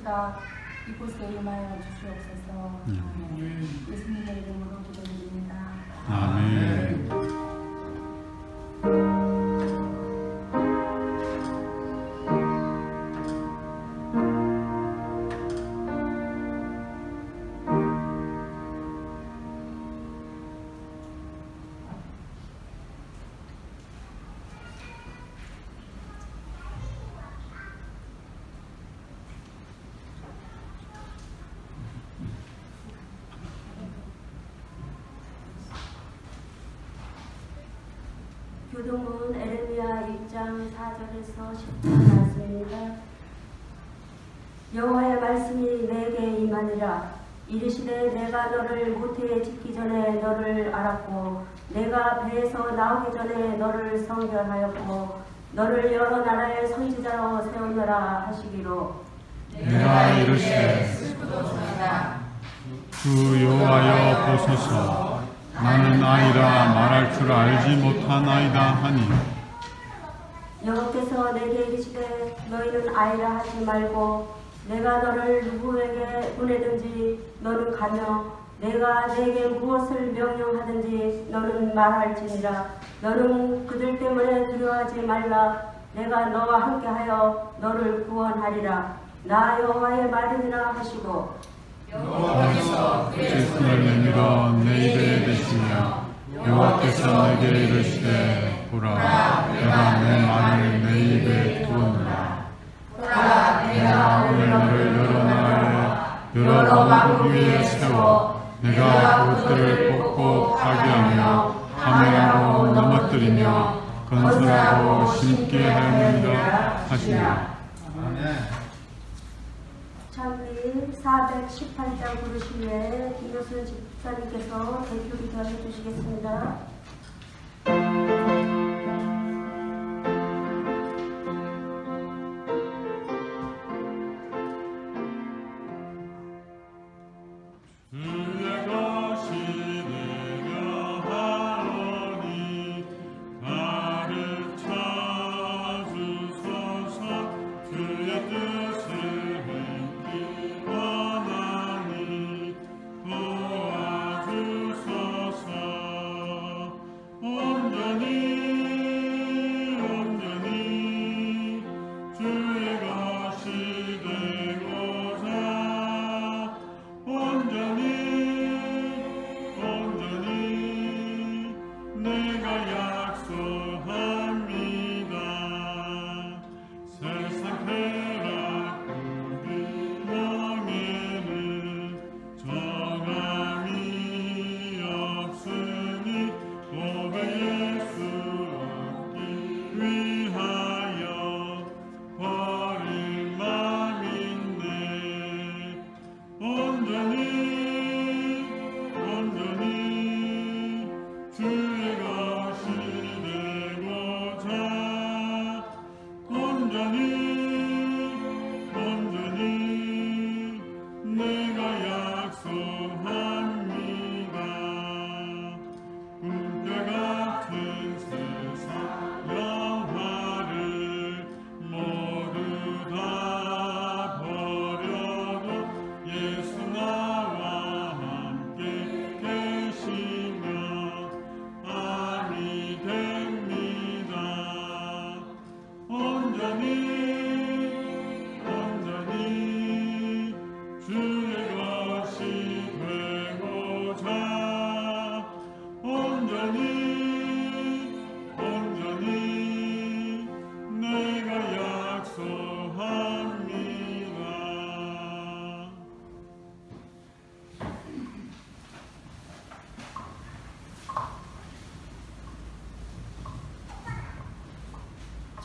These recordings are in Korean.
날마다 이곳에 임하여 주시옵소서. 예수님의 이름으로 기도드립니다. 아멘. 교동문 에레미야 1장 4절에서 10절 말씀입니다. 여호와의 말씀이 내게 임하니라. 이르시되 내가 너를 모태에 짓기 전에 너를 알았고 내가 배에서 나오기 전에 너를 성별하였고 너를 여러 나라의 선지자로 세우느라 하시기로. 내가 이르시되 슬프도소이다. 주 여호와여 보소서. 나는 아이라 말할 줄 알지 못하나이다 하니 여호와께서 내게 이르시되 너희는 아이라 하지 말고 내가 너를 누구에게 보내든지 너는 가며 내가 내게 무엇을 명령하든지 너는 말할지니라. 너는 그들 때문에 두려워하지 말라. 내가 너와 함께하여 너를 구원하리라. 나 여호와의 말이니라 하시고 여호와께서 그의 손을 내밀어 내 입에 대시며 여호와께서 내게 이르시되 보라 내가 내 말을 내 입에 두었노라. 보라, 내가 오늘 너를 여러 나라에 여러 왕국 위에 세워 내가 그것들을 뽑고 파괴하며 카메라로 넘어뜨리며 건설하고 심게 하느니라 하시니라. 찬미 418장 부르심 외에 김효순 집사님께서 대표 기도해 주시겠습니다.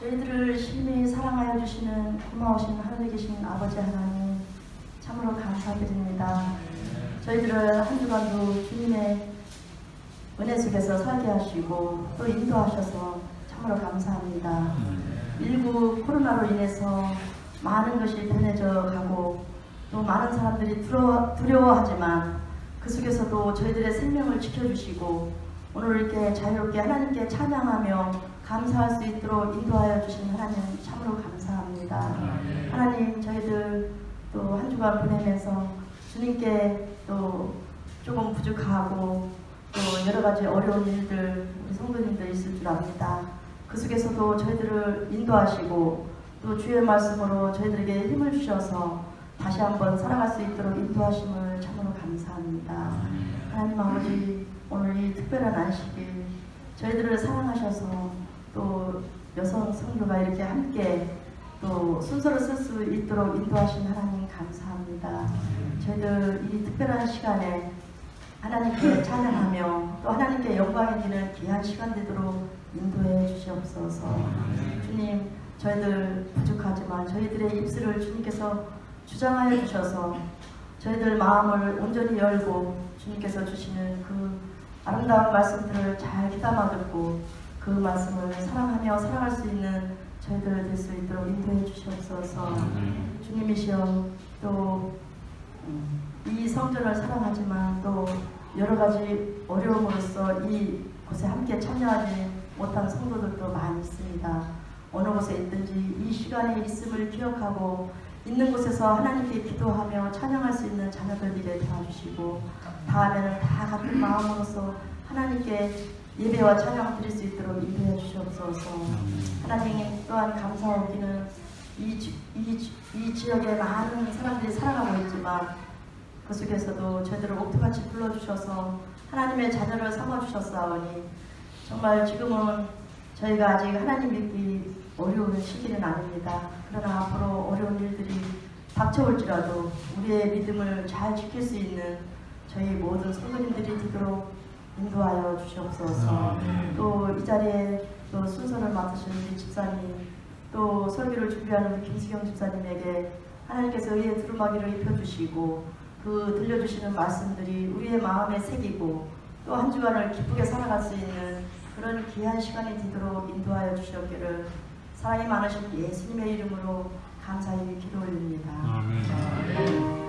저희들을 심히 사랑하여 주시는 고마우신 하늘에 계신 아버지 하나님 참으로 감사드립니다. 저희들을 한 주간도 주님의 은혜 속에서 살게 하시고 또 인도하셔서 참으로 감사합니다. 19 코로나로 인해서 많은 것이 변해져 가고 또 많은 사람들이 두려워하지만 그 속에서도 저희들의 생명을 지켜주시고 오늘 이렇게 자유롭게 하나님께 찬양하며 감사할 수 있도록 인도하여 주신 하나님 참으로 감사합니다. 하나님 저희들 또 한 주간 보내면서 주님께 또 조금 부족하고 또 여러 가지 어려운 일들 우리 성도님들 있을 줄 압니다. 그 속에서도 저희들을 인도하시고 또 주의 말씀으로 저희들에게 힘을 주셔서 다시 한번 살아갈 수 있도록 인도하심을 참으로 감사합니다. 하나님 아버지, 오늘 이 특별한 안식일 저희들을 사랑하셔서 또 여성 성도가 이렇게 함께 또 순서를 쓸 수 있도록 인도하신 하나님 감사합니다. 저희들 이 특별한 시간에 하나님께 찬양하며 또 하나님께 영광이 되는 귀한 시간 되도록 인도해 주시옵소서. 주님, 저희들 부족하지만 저희들의 입술을 주님께서 주장하여 주셔서 저희들 마음을 온전히 열고 주님께서 주시는 그 아름다운 말씀들을 잘 귀담아 듣고 그 말씀을 사랑하며 살아갈 수 있는 저희들 될 수 있도록 인도해 주시옵소서. 주님이시여, 또 이 성전을 사랑하지만 또 여러 가지 어려움으로써 이 곳에 함께 참여하지 못한 성도들도 많이 있습니다. 어느 곳에 있든지 이 시간에 있음을 기억하고 있는 곳에서 하나님께 기도하며 찬양할 수 있는 자녀들에게 도와주시고 다음에는 다 같은 마음으로서 하나님께 예배와 찬양 드릴 수 있도록 인도해 주시옵소서. 하나님 또한 감사하기는 이 지역에 많은 사람들이 살아가고 있지만 그 속에서도 저희들을 옥토같이 불러주셔서 하나님의 자녀를 삼아주셨사오니 정말 지금은 저희가 아직 하나님 믿기 어려운 시기는 아닙니다. 그러나 앞으로 어려운 일들이 닥쳐올지라도 우리의 믿음을 잘 지킬 수 있는 저희 모든 성도님들이 되도록 인도하여 주시옵소서. 또 이 자리에 또 순서를 맡으신 우리 집사님, 또 설교를 준비하는 우리 김수경 집사님에게 하나님께서 의의 두루마기를 입혀주시고 그 들려주시는 말씀들이 우리의 마음에 새기고 또 한 주간을 기쁘게 살아갈 수 있는 그런 귀한 시간이 되도록 인도하여 주시옵기를 사랑이 많으신 예수님의 이름으로 감사히 기도 올립니다. 아멘.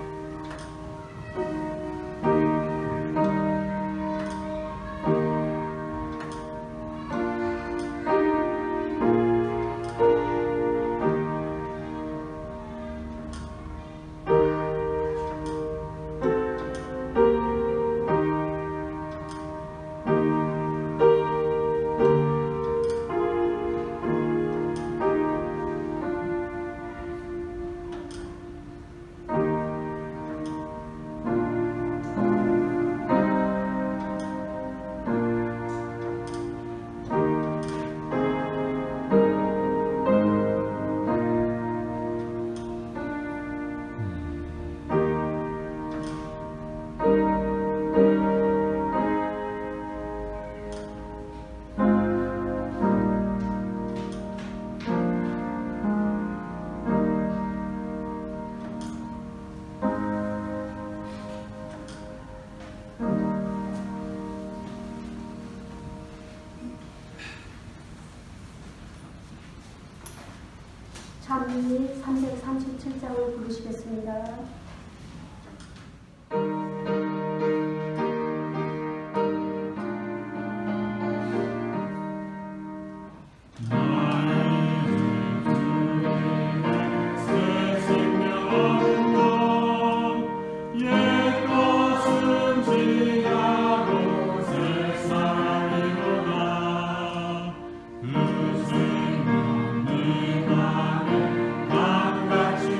찬미 337장을 부르시겠습니다.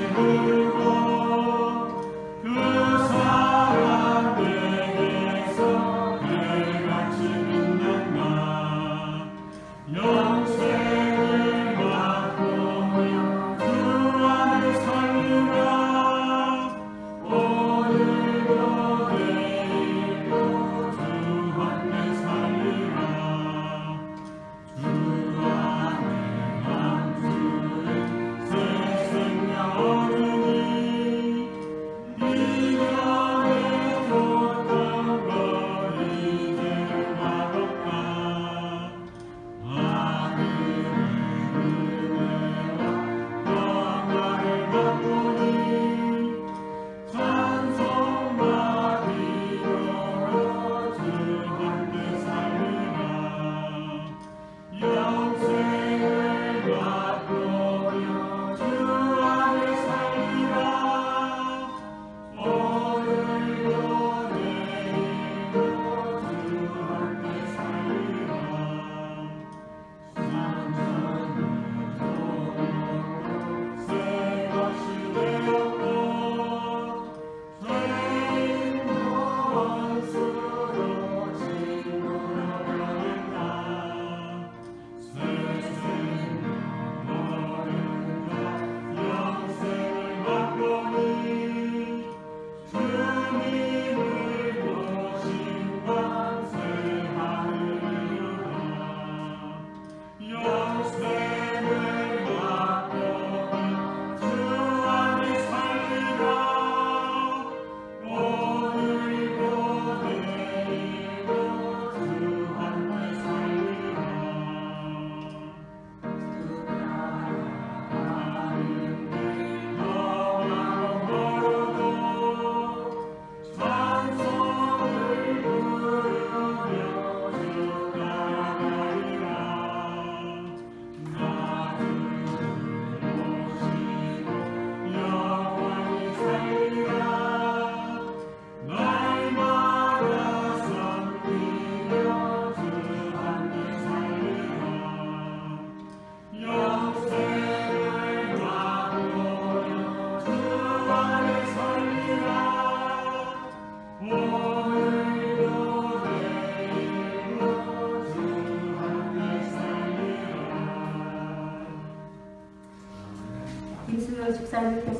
주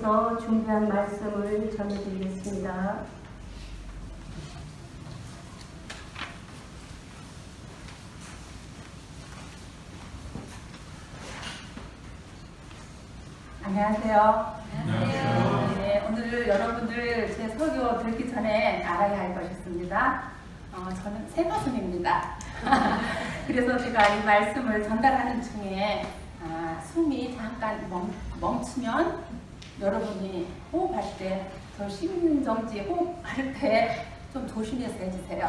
위해서 준비한 말씀을 전해드리겠습니다. 안녕하세요. 안녕하세요. 네, 오늘 여러분들 제 설교 듣기 전에 알아야 할 것이 있습니다. 저는 새가슴입니다. 그래서 제가 이 말씀을 전달하는 중에 숨이 잠깐 멈추면 여러분이 호흡할 때, 저 심정지 호흡할 때 좀 조심해서 해주세요.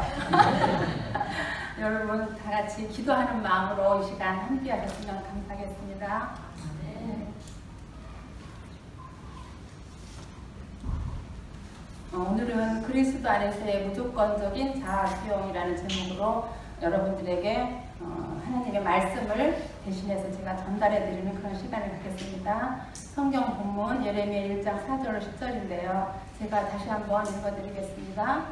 여러분 다 같이 기도하는 마음으로 이 시간 함께 하셨으면 감사하겠습니다. 오늘은 그리스도 안에서의 무조건적인 자아 수용이라는 제목으로 여러분들에게 하나님의 말씀을 대신해서 제가 전달해 드리는 그런 시간을 갖겠습니다. 성경 본문 예레미야 1장 4절 10절인데요. 제가 다시 한번 읽어 드리겠습니다.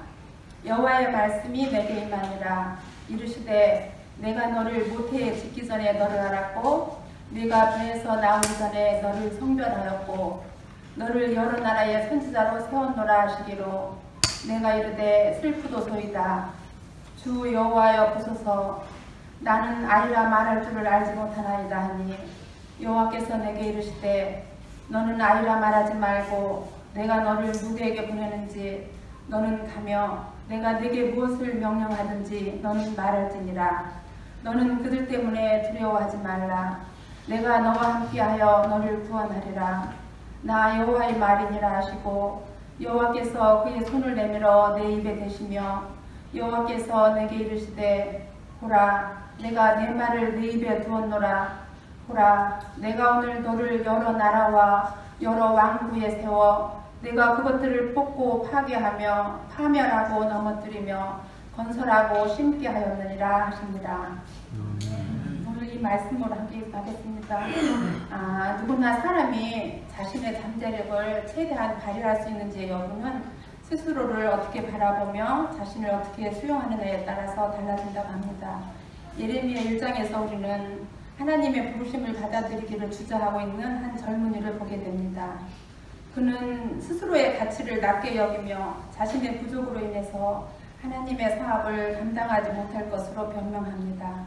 여호와의 말씀이 내게 임하니라. 이르시되 내가 너를 모태에 짓기 전에 너를 알았고 네가 배에서 나오기 전에 너를 성별하였고 너를 여러 나라의 선지자로 세웠노라 하시기로 내가 이르되 슬프도소이다. 주 여호와여 보소서 나는 아이라 말할 줄을 알지 못하나이다 하니 여호와께서 내게 이르시되 너는 아이라 말하지 말고 내가 너를 누구에게 보내는지 너는 가며 내가 네게 무엇을 명령하든지 너는 말할지니라. 너는 그들 때문에 두려워하지 말라. 내가 너와 함께하여 너를 구원하리라. 나 여호와의 말이니라 하시고 여호와께서 그의 손을 내밀어 내 입에 대시며 여호와께서 내게 이르시되 보라 내가 내 말을 내 입에 두었노라. 보라 내가 오늘 너를 여러 나라와 여러 왕국에 세워 내가 그것들을 뽑고 파괴하며 파멸하고 넘어뜨리며 건설하고 심게 하였느니라 하십니다. 오늘 이 말씀으로 함께 하겠습니다. 누구나 사람이 자신의 잠재력을 최대한 발휘할 수 있는지의 여부는 스스로를 어떻게 바라보며 자신을 어떻게 수용하느냐에 따라서 달라진다고 합니다. 예레미야 1장에서 우리는 하나님의 부르심을 받아들이기를 주저하고 있는 한 젊은이를 보게 됩니다. 그는 스스로의 가치를 낮게 여기며 자신의 부족으로 인해서 하나님의 사업을 감당하지 못할 것으로 변명합니다.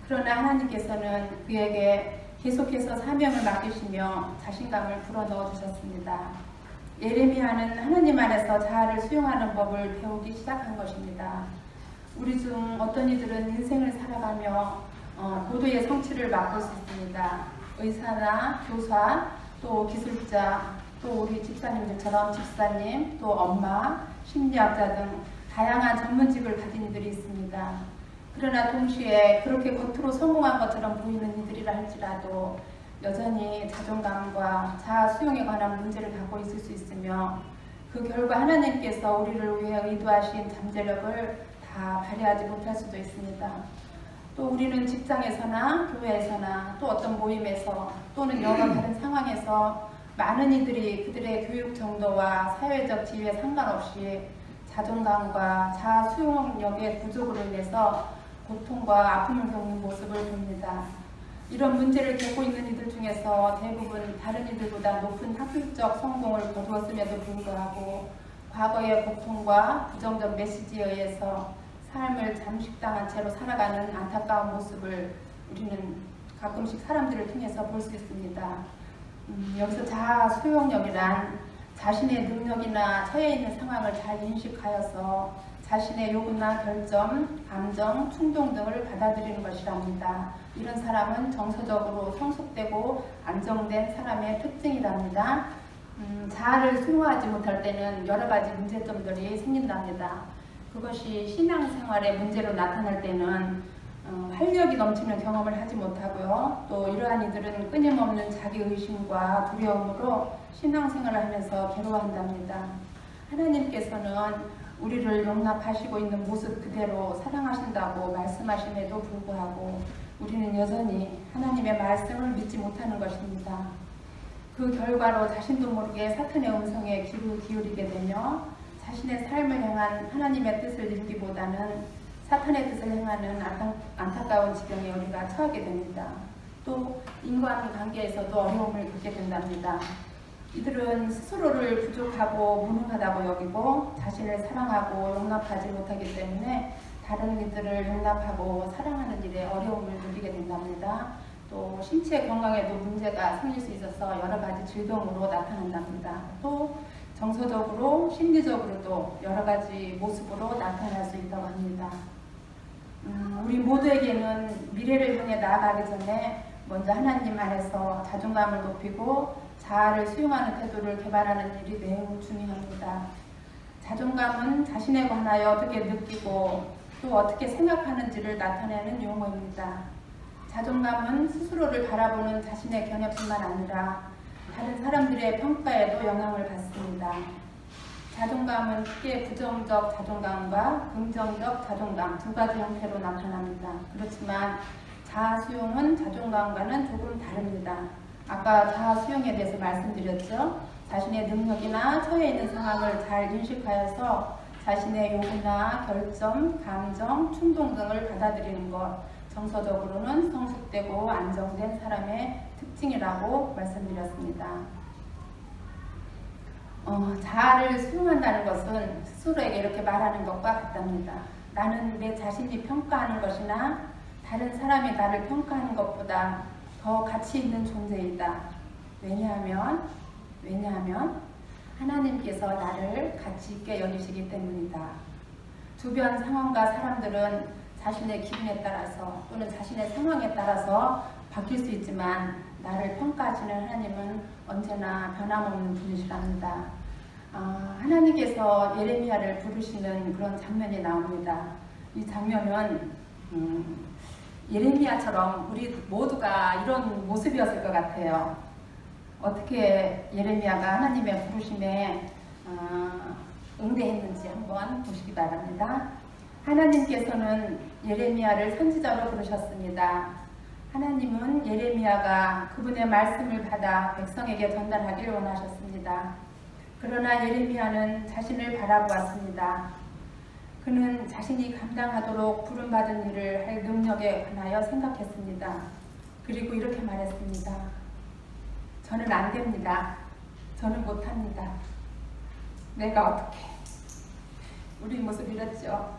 그러나 하나님께서는 그에게 계속해서 사명을 맡기시며 자신감을 불어넣어 주셨습니다. 예레미야는 하나님 안에서 자아를 수용하는 법을 배우기 시작한 것입니다. 우리 중 어떤 이들은 인생을 살아가며 고도의 성취를 맛볼 수 있습니다. 의사나 교사, 또 기술자, 또 우리 집사님들처럼 집사님, 또 엄마, 심리학자 등 다양한 전문직을 가진 이들이 있습니다. 그러나 동시에 그렇게 겉으로 성공한 것처럼 보이는 이들이라 할지라도 여전히 자존감과 자아 수용에 관한 문제를 갖고 있을 수 있으며 그 결과 하나님께서 우리를 위해 의도하신 잠재력을 다 발휘하지 못할 수도 있습니다. 또 우리는 직장에서나 교회에서나 또 어떤 모임에서 또는 여러 다른 상황에서 많은 이들이 그들의 교육 정도와 사회적 지위에 상관없이 자존감과 자아 수용력의 부족으로 인해서 고통과 아픔을 겪는 모습을 봅니다. 이런 문제를 겪고 있는 이들 중에서 대부분 다른 이들보다 높은 학술적 성공을 거두었음에도 불구하고 과거의 고통과 부정적 메시지에 의해서 삶을 잠식당한 채로 살아가는 안타까운 모습을 우리는 가끔씩 사람들을 통해서 볼 수 있습니다. 여기서 자아 수용력이란 자신의 능력이나 처해 있는 상황을 잘 인식하여서 자신의 요구나 결점, 감정, 충동 등을 받아들이는 것이랍니다. 이런 사람은 정서적으로 성숙되고 안정된 사람의 특징이랍니다. 자아를 수용하지 못할 때는 여러 가지 문제점들이 생긴답니다. 그것이 신앙생활의 문제로 나타날 때는 활력이 넘치는 경험을 하지 못하고요. 또 이러한 이들은 끊임없는 자기의심과 두려움으로 신앙생활을 하면서 괴로워한답니다. 하나님께서는 우리를 용납하시고 있는 모습 그대로 사랑하신다고 말씀하심에도 불구하고 우리는 여전히 하나님의 말씀을 믿지 못하는 것입니다. 그 결과로 자신도 모르게 사탄의 음성에 귀를 기울이게 되며 자신의 삶을 향한 하나님의 뜻을 읽기보다는 사탄의 뜻을 행하는 안타까운 지경에 우리가 처하게 됩니다. 또 인간관계에서도 어려움을 겪게 된답니다. 이들은 스스로를 부족하고 무능하다고 여기고 자신을 사랑하고 용납하지 못하기 때문에 다른 이들을 용납하고 사랑하는 일에 어려움을 느끼게 된답니다. 또 신체 건강에도 문제가 생길 수 있어서 여러 가지 질병으로 나타난답니다. 또 정서적으로 심리적으로도 여러 가지 모습으로 나타날 수 있다고 합니다. 우리 모두에게는 미래를 향해 나아가기 전에 먼저 하나님 안에서 자존감을 높이고 자아를 수용하는 태도를 개발하는 일이 매우 중요합니다. 자존감은 자신에 관하여 어떻게 느끼고 또 어떻게 생각하는지를 나타내는 용어입니다. 자존감은 스스로를 바라보는 자신의 견해뿐만 아니라 다른 사람들의 평가에도 영향을 받습니다. 자존감은 크게 부정적 자존감과 긍정적 자존감 두 가지 형태로 나타납니다. 그렇지만 자아 수용은 자존감과는 조금 다릅니다. 아까 자아 수용에 대해서 말씀드렸죠. 자신의 능력이나 처해 있는 상황을 잘 인식하여서 자신의 요구나 결점, 감정, 충동 등을 받아들이는 것, 정서적으로는 성숙되고 안정된 사람의 특징이라고 말씀드렸습니다. 자아를 수용한다는 것은 스스로에게 이렇게 말하는 것과 같답니다. 나는 내 자신이 평가하는 것이나 다른 사람이 나를 평가하는 것보다 더 가치 있는 존재이다. 왜냐하면 하나님께서 나를 가치 있게 여기시기 때문이다. 주변 상황과 사람들은 자신의 기분에 따라서 또는 자신의 상황에 따라서 바뀔 수 있지만 나를 평가하시는 하나님은 언제나 변함없는 분이시랍니다. 하나님께서 예레미야를 부르시는 그런 장면이 나옵니다. 이 장면은 예레미야처럼 우리 모두가 이런 모습이었을 것 같아요. 어떻게 예레미야가 하나님의 부르심에 응대했는지 한번 보시기 바랍니다. 하나님께서는 예레미야를 선지자로 부르셨습니다. 하나님은 예레미야가 그분의 말씀을 받아 백성에게 전달하기를 원하셨습니다. 그러나 예레미야는 자신을 바라보았습니다. 그는 자신이 감당하도록 부름받은 일을 할 능력에 관하여 생각했습니다. 그리고 이렇게 말했습니다. 저는 안 됩니다. 저는 못합니다. 내가 어떻게? 우리 모습 이랬죠.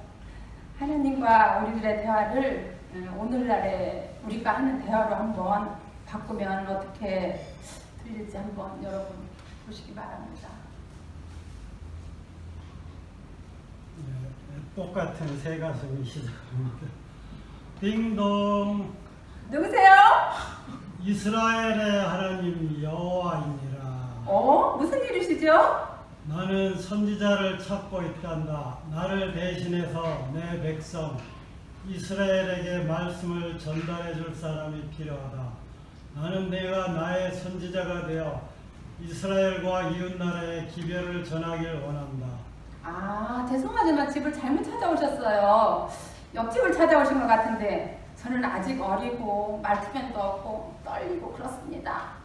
하나님과 우리들의 대화를 오늘날에 우리가 하는 대화로 한번 바꾸면 어떻게 들릴지 한번 여러분 보시기 바랍니다. 네, 똑같은 새 가슴이 시작합니다. 띵동. 누구세요? 이스라엘의 하나님 여호와이니라. 무슨 일이시죠? 나는 선지자를 찾고 있단다. 나를 대신해서 내 백성 이스라엘에게 말씀을 전달해 줄 사람이 필요하다. 나는 내가 나의 선지자가 되어 이스라엘과 이웃나라의 기별을 전하길 원한다. 죄송하지만 집을 잘못 찾아오셨어요. 옆집을 찾아오신 것 같은데 저는 아직 어리고 말투면도 없고 떨리고 그렇습니다.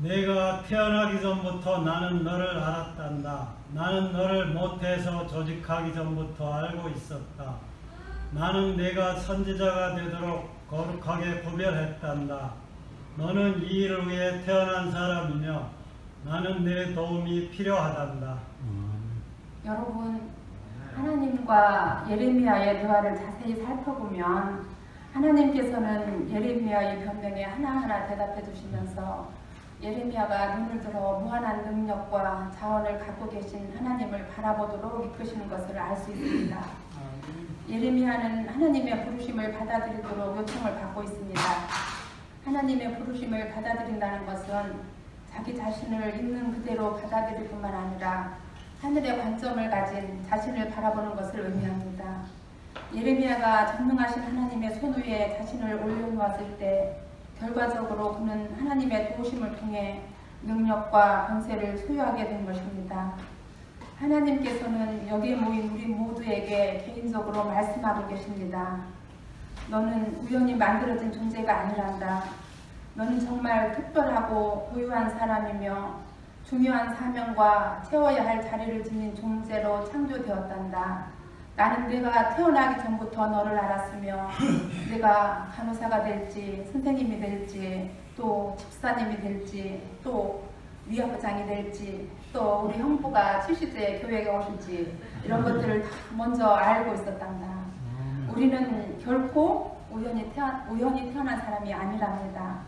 내가 태어나기 전부터 나는 너를 알았단다. 나는 너를 모태에서 조직하기 전부터 알고 있었다. 나는 내가 선지자가 되도록 거룩하게 구별했단다. 너는 이 일을 위해 태어난 사람이며 나는 내 도움이 필요하단다. 여러분, 하나님과 예레미야의 대화를 자세히 살펴보면 하나님께서는 예레미야의 변명에 하나하나 대답해 주시면서 예레미야가 눈을 들어 무한한 능력과 자원을 갖고 계신 하나님을 바라보도록 이끄시는 것을 알 수 있습니다. 예레미야는 하나님의 부르심을 받아들이도록 요청을 받고 있습니다. 하나님의 부르심을 받아들인다는 것은 자기 자신을 있는 그대로 받아들일 뿐만 아니라 하늘의 관점을 가진 자신을 바라보는 것을 의미합니다. 예레미야가 전능하신 하나님의 손 위에 자신을 올려놓았을 때 결과적으로 그는 하나님의 도우심을 통해 능력과 권세를 소유하게 된 것입니다. 하나님께서는 여기에 모인 우리 모두에게 개인적으로 말씀하고 계십니다. 너는 우연히 만들어진 존재가 아니란다. 너는 정말 특별하고 고유한 사람이며 중요한 사명과 채워야 할 자리를 지닌 존재로 창조되었단다. 나는 내가 태어나기 전부터 너를 알았으며 내가 간호사가 될지 선생님이 될지 또 집사님이 될지 또 위협장이 될지, 또 우리 형부가 70세 교회에 오실지 이런 것들을 다 먼저 알고 있었단다. 우리는 결코 우연히 태어난 사람이 아니랍니다.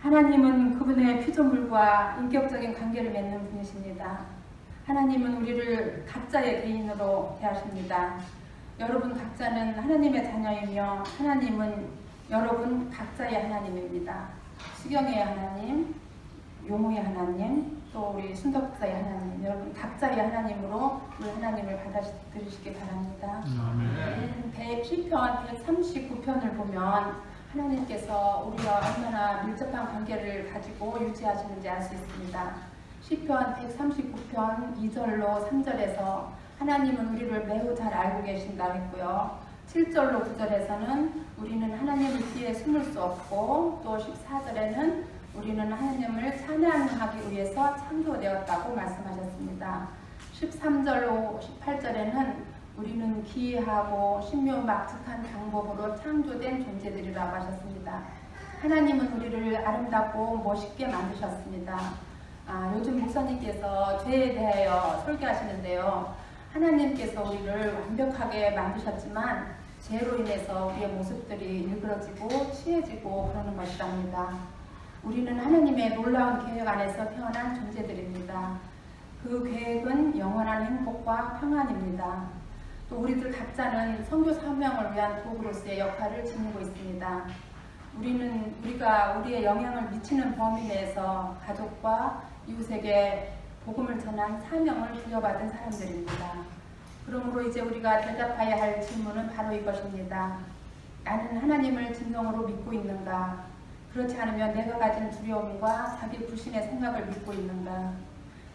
하나님은 그분의 피조물과 인격적인 관계를 맺는 분이십니다. 하나님은 우리를 각자의 개인으로 대하십니다. 여러분 각자는 하나님의 자녀이며 하나님은 여러분 각자의 하나님입니다. 수경의 하나님, 용호의 하나님, 또 우리 순덕사의 하나님, 여러분 각자의 하나님으로 우리 하나님을 받아들이시기 바랍니다. 시편 139편을 보면 하나님께서 우리와 얼마나 밀접한 관계를 가지고 유지하시는지 알 수 있습니다. 시편 139편 2절로 3절에서 하나님은 우리를 매우 잘 알고 계신다 했고요. 7절로 9절에서는 우리는 하나님을 뒤에 숨을 수 없고, 또 14절에는 우리는 하나님을 찬양하기 위해서 창조되었다고 말씀하셨습니다. 13절로 18절에는 우리는 기이하고 신묘막측한 방법으로 창조된 존재들이라고 하셨습니다. 하나님은 우리를 아름답고 멋있게 만드셨습니다. 요즘 목사님께서 죄에 대하여 설교하시는데요. 하나님께서 우리를 완벽하게 만드셨지만 죄로 인해서 우리의 모습들이 일그러지고 취해지고 그러는 것이랍니다. 우리는 하나님의 놀라운 계획 안에서 태어난 존재들입니다. 그 계획은 영원한 행복과 평안입니다. 또 우리들 각자는 선교 사명을 위한 도구로서의 역할을 지니고 있습니다. 우리가 우리의 영향을 미치는 범위 내에서 가족과 이웃에게 복음을 전한 사명을 부여받은 사람들입니다. 그러므로 이제 우리가 대답해야 할 질문은 바로 이것입니다. 나는 하나님을 진정으로 믿고 있는가? 그렇지 않으면 내가 가진 두려움과 자기 불신의 생각을 믿고 있는가?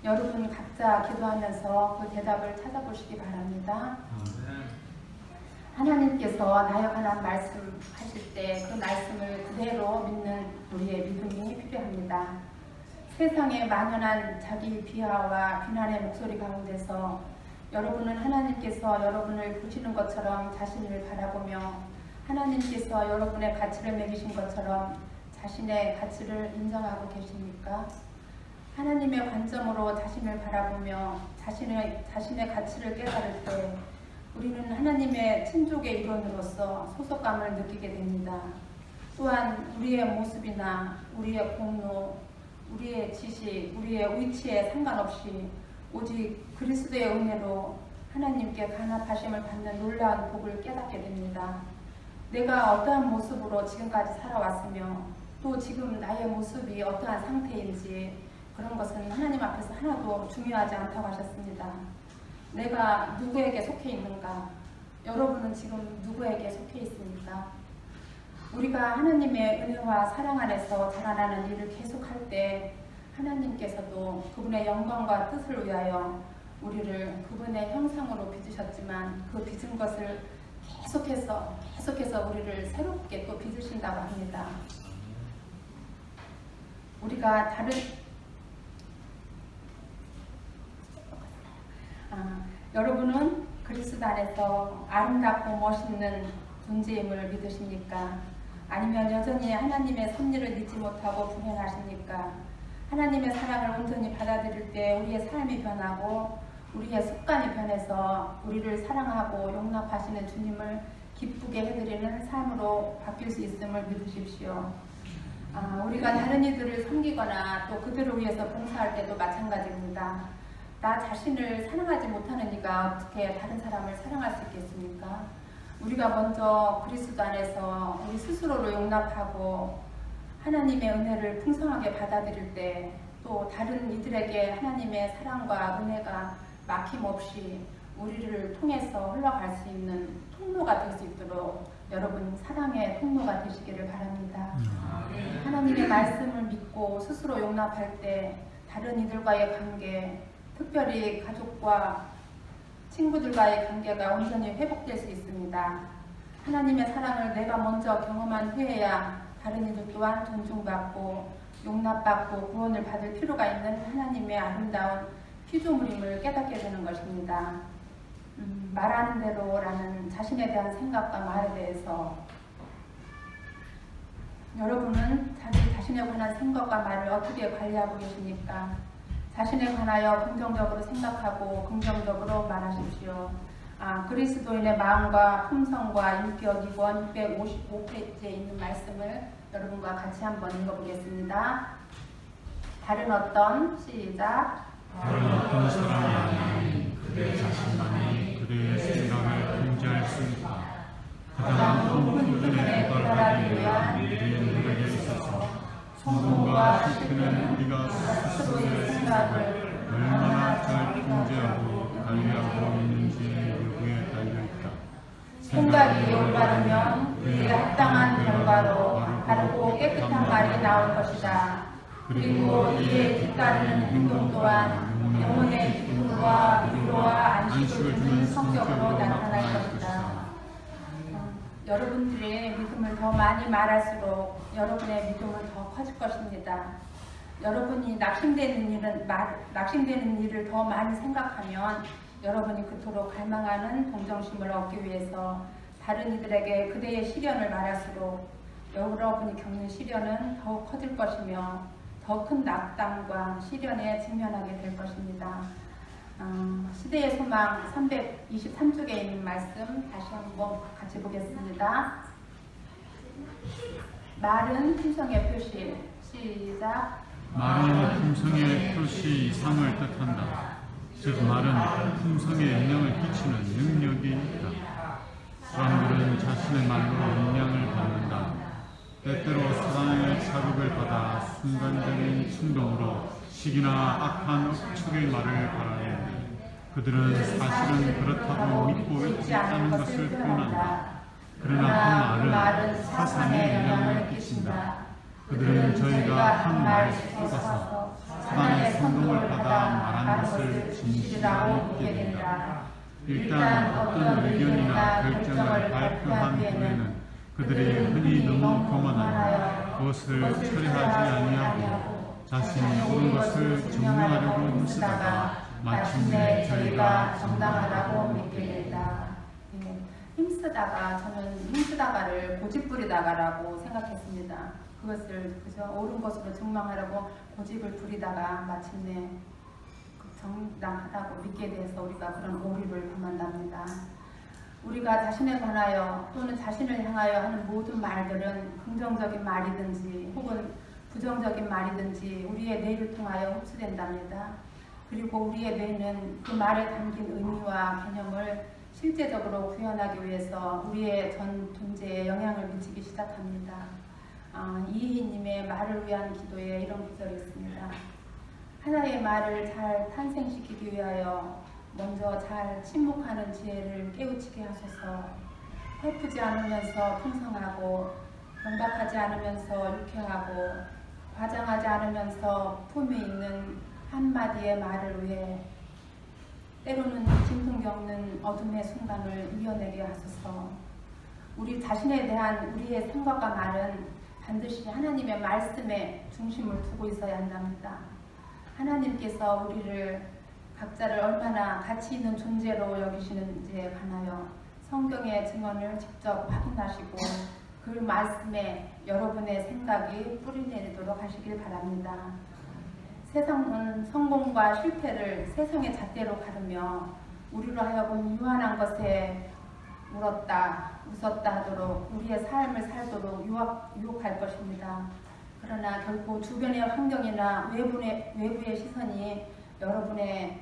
여러분 각자 기도하면서 그 대답을 찾아보시기 바랍니다. 하나님께서 나여간한 말씀하실 때 그 말씀을 그대로 믿는 우리의 믿음이 필요합니다. 세상에 만연한 자기 비하와 비난의 목소리 가운데서 여러분은 하나님께서 여러분을 보시는 것처럼 자신을 바라보며 하나님께서 여러분의 가치를 매기신 것처럼 자신의 가치를 인정하고 계십니까? 하나님의 관점으로 자신을 바라보며 자신의 가치를 깨달을 때 우리는 하나님의 친족의 일원으로서 소속감을 느끼게 됩니다. 또한 우리의 모습이나 우리의 공로, 우리의 지식, 우리의 위치에 상관없이 오직 그리스도의 은혜로 하나님께 간합하심을 받는 놀라운 복을 깨닫게 됩니다. 내가 어떠한 모습으로 지금까지 살아왔으며 또 지금 나의 모습이 어떠한 상태인지 그런 것은 하나님 앞에서 하나도 중요하지 않다고 하셨습니다. 내가 누구에게 속해 있는가? 여러분은 지금 누구에게 속해 있습니까? 우리가 하나님의 은혜와 사랑 안에서 자라나는 일을 계속할 때 하나님께서도 그분의 영광과 뜻을 위하여 우리를 그분의 형상으로 빚으셨지만 그 빚은 것을 계속해서 우리를 새롭게 또 빚으신다고 합니다. 우리가 여러분은 그리스도 안에서 아름답고 멋있는 존재임을 믿으십니까? 아니면 여전히 하나님의 섭리를 믿지 못하고 불행하십니까? 하나님의 사랑을 온전히 받아들일 때 우리의 삶이 변하고 우리의 습관이 변해서 우리를 사랑하고 용납하시는 주님을 기쁘게 해드리는 삶으로 바뀔 수 있음을 믿으십시오. 우리가 다른 이들을 섬기거나 또 그들을 위해서 봉사할 때도 마찬가지입니다. 나 자신을 사랑하지 못하는 이가 어떻게 다른 사람을 사랑할 수 있겠습니까? 우리가 먼저 그리스도 안에서 우리 스스로를 용납하고 하나님의 은혜를 풍성하게 받아들일 때 또 다른 이들에게 하나님의 사랑과 은혜가 막힘없이 우리를 통해서 흘러갈 수 있는 통로가 될 수 있도록 여러분 사랑의 통로가 되시기를 바랍니다. 하나님의 말씀을 믿고 스스로 용납할 때 다른 이들과의 관계, 특별히 가족과 친구들과의 관계가 온전히 회복될 수 있습니다. 하나님의 사랑을 내가 먼저 경험한 후에야 다른 이들 또한 존중받고 용납받고 구원을 받을 필요가 있는 하나님의 아름다운 피조물임을 깨닫게 되는 것입니다. 말하는 대로라는 자신에 대한 생각과 말에 대해서 여러분은 자기 자신에 관한 생각과 말을 어떻게 관리하고 계십니까? 자신에 관하여 긍정적으로 생각하고 긍정적으로 말하십시오. 그리스도인의 마음과 품성과 율법 2권 655페이지에 있는 말씀을 여러분과 같이 한번 읽어보겠습니다. 다른 어떤 시작. 다른 어떤 사람이 그대 자신만이 그대의 생각을 통제할 수 있다. 가장 높은 수준에 도달하기 위한 우리의 노력에 있어서 성공과 실패는 우리가 스스로의 생각을 얼마나 잘 통제하고 관리하고 있는지의 요구에 달려있다. 생각이 올바르면 그에 합당한 결과로 바르고 깨끗한 말이 나올 것이다. 그리고 이에 뒤따르는 행동 또한 영혼의 기쁨과 위로와 안식을 주는 성격으로 나타날 것이다. 여러분들의 믿음을 더 많이 말할수록 여러분의 믿음은 더 커질 것입니다. 여러분이 낙심되는 일을 더 많이 생각하면 여러분이 그토록 갈망하는 동정심을 얻기 위해서 다른 이들에게 그대의 시련을 말할수록 여러분이 겪는 시련은 더욱 커질 것이며 더 큰 낙담과 시련에 직면하게 될 것입니다. 시대의 소망 323쪽에 있는 말씀 다시 한번 같이 보겠습니다. 말은 품성의 표시. 시작. 말은 품성의 표시 이상을 뜻한다. 즉 말은 품성에 영향을 끼치는 능력이 있다. 사람들은 자신의 말로 영향을 받는다. 때때로 사단의 자극을 받아 순간적인 충동으로 시기나 악한 억측의 말을 바라는데 그들은 사실은 그렇다고 믿고 있지 않은 것을 표현한다. 그러나 그 말은 사상에 영향을 끼친다. 그들은 저희가 한 말에 속아서 사단의 선동을 받아 말한 것을 진실이라고 보게 된다. 일단 어떤 의견이나 결정을 발표한 후에는 그들이 흔히 너무 교만하여 그것을 처리하지 아니하고 자신이 옳은 것을 증명하려고 힘쓰다가 마침내 저희가 정당하다고 믿게 된다. 저는 힘쓰다가를 고집부리다가라고 생각했습니다. 그것을 그저 옳은 것으로 증명하려고 고집을 부리다가 마침내 정당하다고 믿게 돼서 우리가 그런 오류를 범한답니다. 우리가 자신에 관하여 또는 자신을 향하여 하는 모든 말들은 긍정적인 말이든지 혹은 부정적인 말이든지 우리의 뇌를 통하여 흡수된답니다. 그리고 우리의 뇌는 그 말에 담긴 의미와 개념을 실제적으로 구현하기 위해서 우리의 전 존재에 영향을 미치기 시작합니다. 이희님의 말을 위한 기도에 이런 구절이 있습니다. 하나의 말을 잘 탄생시키기 위하여 먼저 잘 침묵하는 지혜를 깨우치게 하소서. 해프지 않으면서 풍성하고 경박하지 않으면서 유쾌하고 과장하지 않으면서 품이 있는 한마디의 말을 위해 때로는 짐승 겪는 어둠의 순간을 이겨내게 하소서. 우리 자신에 대한 우리의 생각과 말은 반드시 하나님의 말씀에 중심을 두고 있어야 한답니다. 하나님께서 우리를 각자를 얼마나 가치 있는 존재로 여기시는지에 관하여 성경의 증언을 직접 확인하시고 그 말씀에 여러분의 생각이 뿌리내리도록 하시길 바랍니다. 세상은 성공과 실패를 세상의 잣대로 가르며 우리로 하여금 유한한 것에 웃었다 하도록 우리의 삶을 살도록 유혹할 것입니다. 그러나 결코 주변의 환경이나 외부의 시선이 여러분의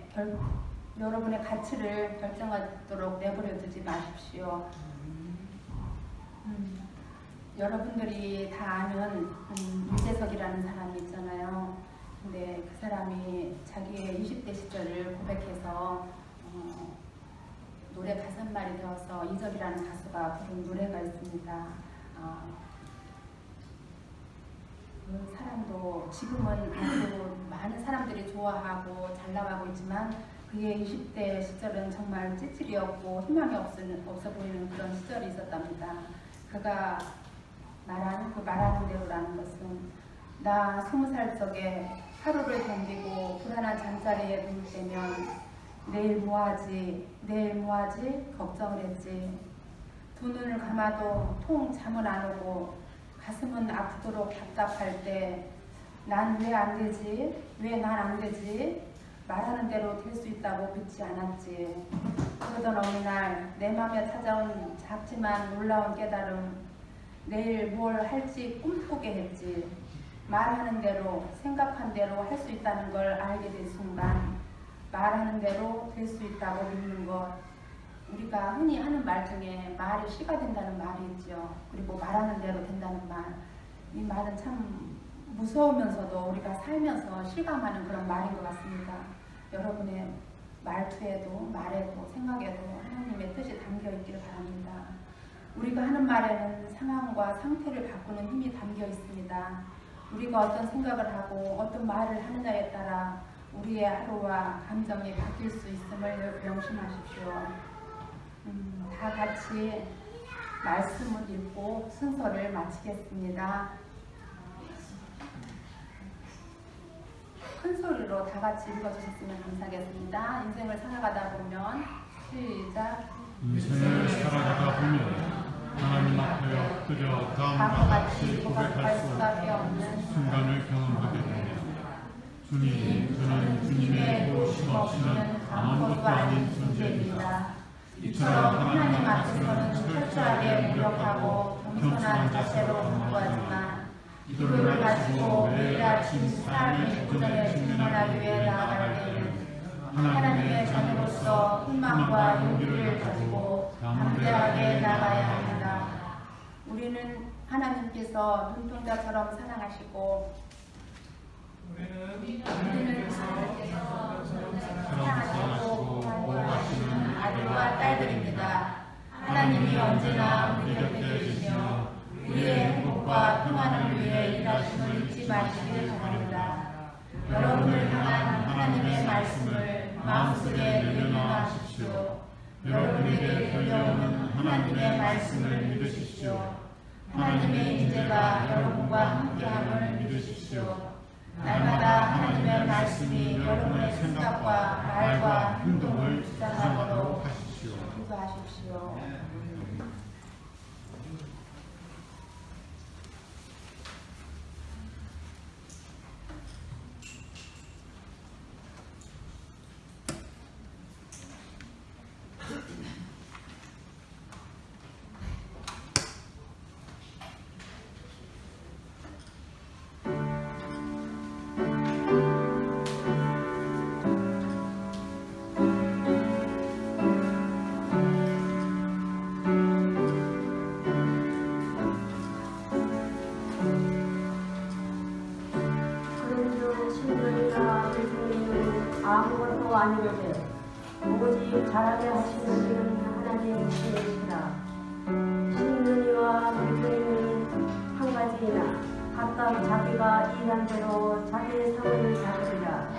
가치를 결정하도록 내버려 두지 마십시오. 여러분들이 다 아는 유재석이라는 사람이 있잖아요. 근데 그 사람이 자기의 20대 시절을 고백해서 노래 가사말이 되어서 이적이라는 가수가 부른 노래가 있습니다. 그 사람도 지금은 아주 많은 사람들이 좋아하고 잘 나가고 있지만 그의 20대 시절은 정말 찌질이었고 희망이 없어 보이는 그런 시절이 있었답니다. 그가 말하는 대로라는 것은 나 20살 적에 하루를 견디고 불안한 잠자리에 누울 때면 내일 뭐하지 걱정을 했지. 두 눈을 감아도 통 잠은 안 오고 가슴은 아프도록 답답할 때 난 왜 안 되지? 왜 난 안 되지? 말하는 대로 될 수 있다고 믿지 않았지. 그러던 어느 날 내 맘에 찾아온 작지만 놀라운 깨달음, 내일 뭘 할지 꿈꾸게 했지. 말하는 대로, 생각한 대로 할 수 있다는 걸 알게 된 순간 말하는 대로 될 수 있다고 믿는 것. 우리가 흔히 하는 말 중에 말이 씨가 된다는 말이 있죠. 그리고 말하는 대로 된다는 말. 이 말은 참 무서우면서도 우리가 살면서 실감하는 그런 말인 것 같습니다. 여러분의 말투에도 말에도 생각에도 하나님의 뜻이 담겨 있기를 바랍니다. 우리가 하는 말에는 상황과 상태를 바꾸는 힘이 담겨 있습니다. 우리가 어떤 생각을 하고 어떤 말을 하느냐에 따라 우리의 하루와 감정이 바뀔 수 있음을 명심하십시오. 다 같이 말씀을 읽고 순서를 마치겠습니다. 큰 소리로 다 같이 읽어주셨으면 감사하겠습니다. 인생을 살아가다 보면 시작. 인생을 살아가다 보면 하나님 앞에 엎드려 다음과 같이 고백할 수밖에 없는 순간을 경험하게 됩니다. 주님, 저는 주님의 도우심 없이는 아무것도 아닌 존재입니다. 이처럼 하나님 앞에서는 철저하게 무력하고 겸손한 자세로 공부하지만 기도를 가지고 매일 아침 삶의 도전에 직면하기 위해 나아갈 때는 하나님의 자녀로서 희망과 용기를 가지고 담대하게 나가야 합니다. 우리는 하나님께서 눈동자처럼 사랑하시고 우리는 하나님께서 사랑하시고 보호하시는 아들과 딸들입니다. 하나님이 언제나 우리 곁에 계시며 우리의 행복과 평안을 위해 일하심을 잊지 마시길 바랍니다. 여러분을 향한 하나님의 말씀을 마음속에 내려놓으십시오. 여러분에게 들려오는 하나님의 말씀을 믿으십시오. 하나님의 인재가 여러분과 함께함을 믿으십시오. 날마다 하나님의 말씀이 여러분의 생각과 말과 행동을 주장하도록 하십시오. 기도하십시오. 아무것도 아니는데 오직 잘하게 하시는 이는 하나님이시니라. 신느니와 물건이는 한 가지이나 각각 자기가 일한 대로 자기의 상을 받으리라.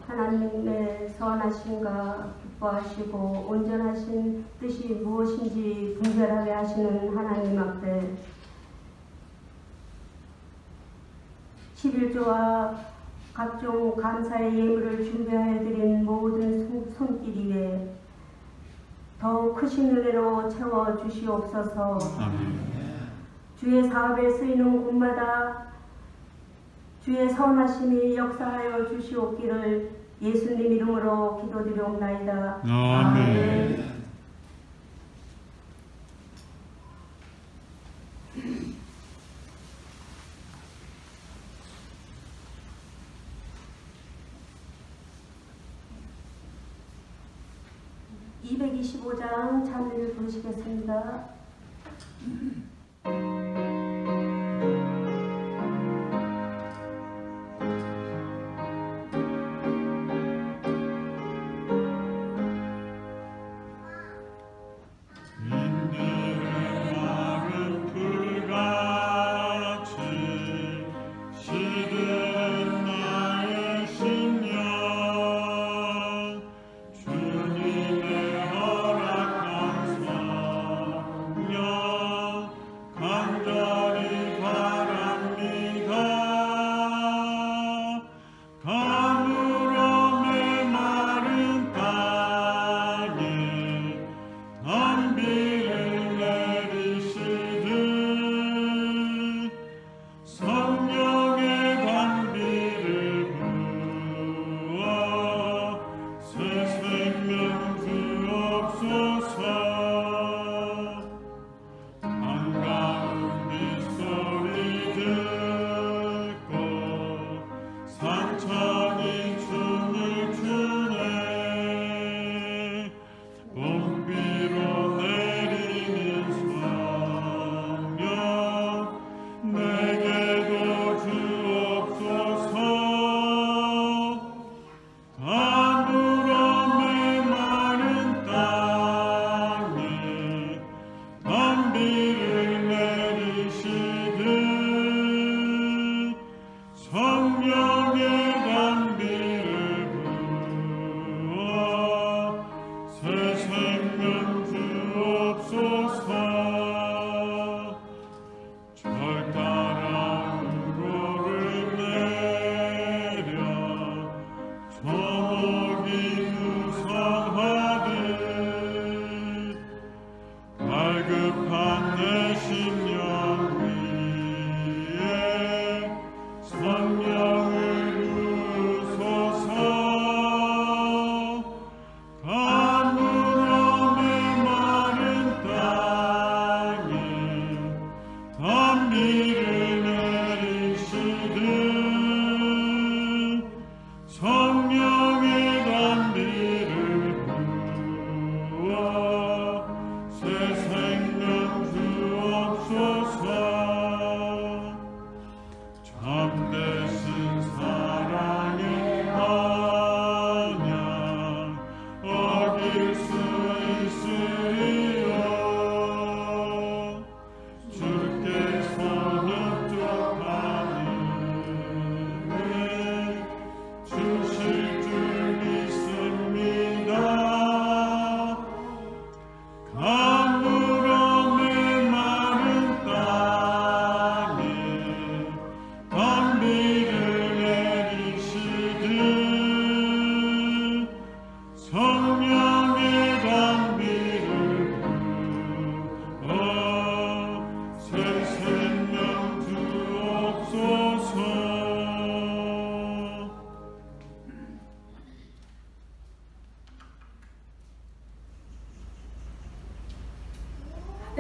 하나님의 선하심과 기뻐하시고 온전하신 뜻이 무엇인지 분별하게 하시는 하나님 앞에 11조와 각종 감사의 예물을 준비하여 드린 모든 손길 위에 더욱 크신 은혜로 채워주시옵소서. 주의 사업에 쓰이는 곳마다 주의 선하심이 역사하여 주시옵기를 예수님 이름으로 기도드리옵나이다. 아멘. 225장 찬미를 부르시겠습니다.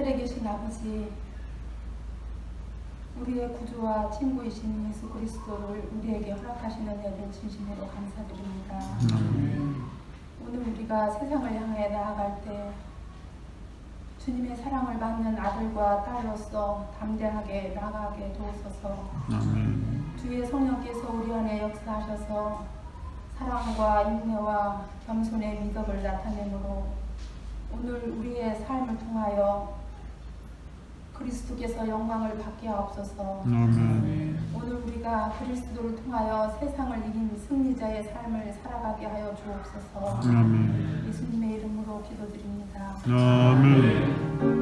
하늘에 계신 아버지, 우리의 구주와 친구이신 예수 그리스도를 우리에게 허락하시는 은혜를 진심으로 감사드립니다. 오늘 우리가 세상을 향해 나아갈 때 주님의 사랑을 받는 아들과 딸로서 담대하게 나아가게 도우소서. 주의 성령께서 우리 안에 역사하셔서 사랑과 인내와 겸손의 미덕을 나타내므로 오늘 우리의 삶을 통하여 그리스도께서 영광을 받게 하옵소서. 오늘 우리가 그리스도를 통하여 세상을 이긴 승리자의 삶을 살아가게 하여 주옵소서. 예수님의 이름으로 기도드립니다. 아멘.